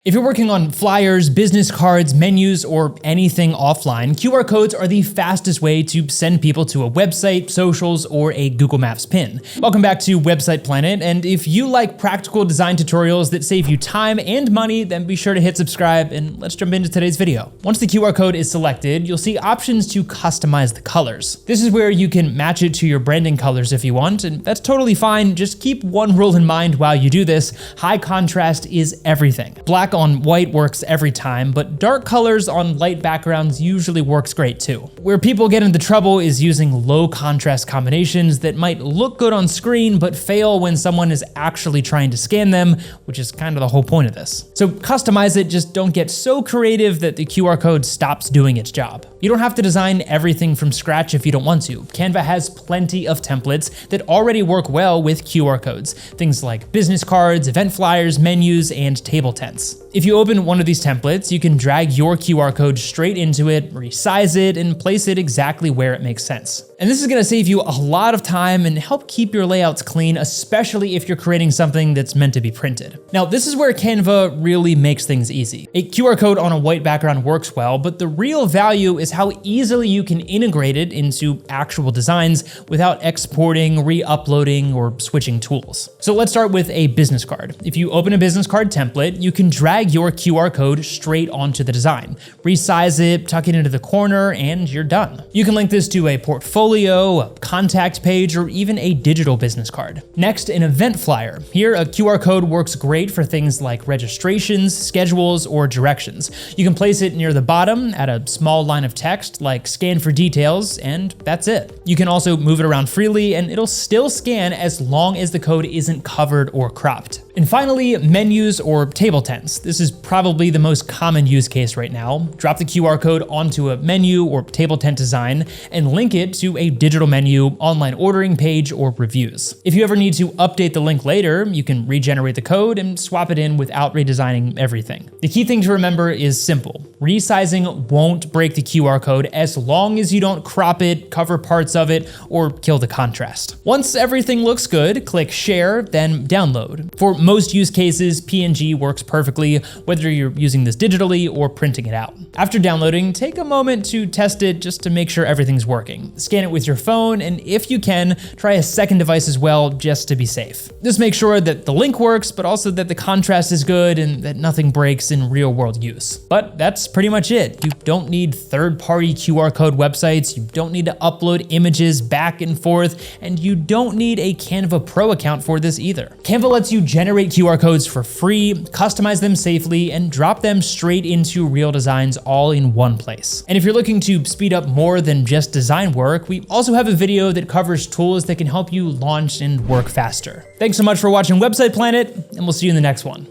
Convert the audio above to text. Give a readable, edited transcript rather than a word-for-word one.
If you're working on flyers, business cards, menus, or anything offline, QR codes are the fastest way to send people to a website, socials, or a Google Maps pin. Welcome back to Website Planet, and if you like practical design tutorials that save you time and money, then be sure to hit subscribe, and let's jump into today's video. Once the QR code is selected, you'll see options to customize the colors. This is where you can match it to your branding colors if you want, and that's totally fine. Just keep one rule in mind while you do this: high contrast is everything. Black on white works every time, but dark colors on light backgrounds usually works great too. Where people get into trouble is using low contrast combinations that might look good on screen but fail when someone is actually trying to scan them, which is kind of the whole point of this. So customize it, just don't get so creative that the QR code stops doing its job. You don't have to design everything from scratch if you don't want to. Canva has plenty of templates that already work well with QR codes, things like business cards, event flyers, menus, and table tents. If you open one of these templates, you can drag your QR code straight into it, resize it, and place it exactly where it makes sense. And this is gonna save you a lot of time and help keep your layouts clean, especially if you're creating something that's meant to be printed. Now, this is where Canva really makes things easy. A QR code on a white background works well, but the real value is how easily you can integrate it into actual designs without exporting, re-uploading, or switching tools. So let's start with a business card. If you open a business card template, you can drag your QR code straight onto the design. Resize it, tuck it into the corner, and you're done. You can link this to a portfolio, a contact page, or even a digital business card. Next, an event flyer. Here, a QR code works great for things like registrations, schedules, or directions. You can place it near the bottom, add a small line of text like scan for details, and that's it. You can also move it around freely, and it'll still scan as long as the code isn't covered or cropped. And finally, menus or table tents. This is probably the most common use case right now. Drop the QR code onto a menu or table tent design and link it to a digital menu, online ordering page, or reviews. If you ever need to update the link later, you can regenerate the code and swap it in without redesigning everything. The key thing to remember is simple. Resizing won't break the QR code as long as you don't crop it, cover parts of it, or kill the contrast. Once everything looks good, click share, then download. For most use cases, PNG works perfectly, whether you're using this digitally or printing it out. After downloading, take a moment to test it just to make sure everything's working. Scan it with your phone, and if you can, try a second device as well, just to be safe. This makes sure that the link works, but also that the contrast is good and that nothing breaks in real-world use. But that's pretty much it. You don't need third-party QR code websites, you don't need to upload images back and forth, and you don't need a Canva Pro account for this either. Canva lets you generate QR codes for free, customize them safely, and drop them straight into real designs all in one place. And if you're looking to speed up more than just design work, we also have a video that covers tools that can help you launch and work faster. Thanks so much for watching Website Planet, and we'll see you in the next one.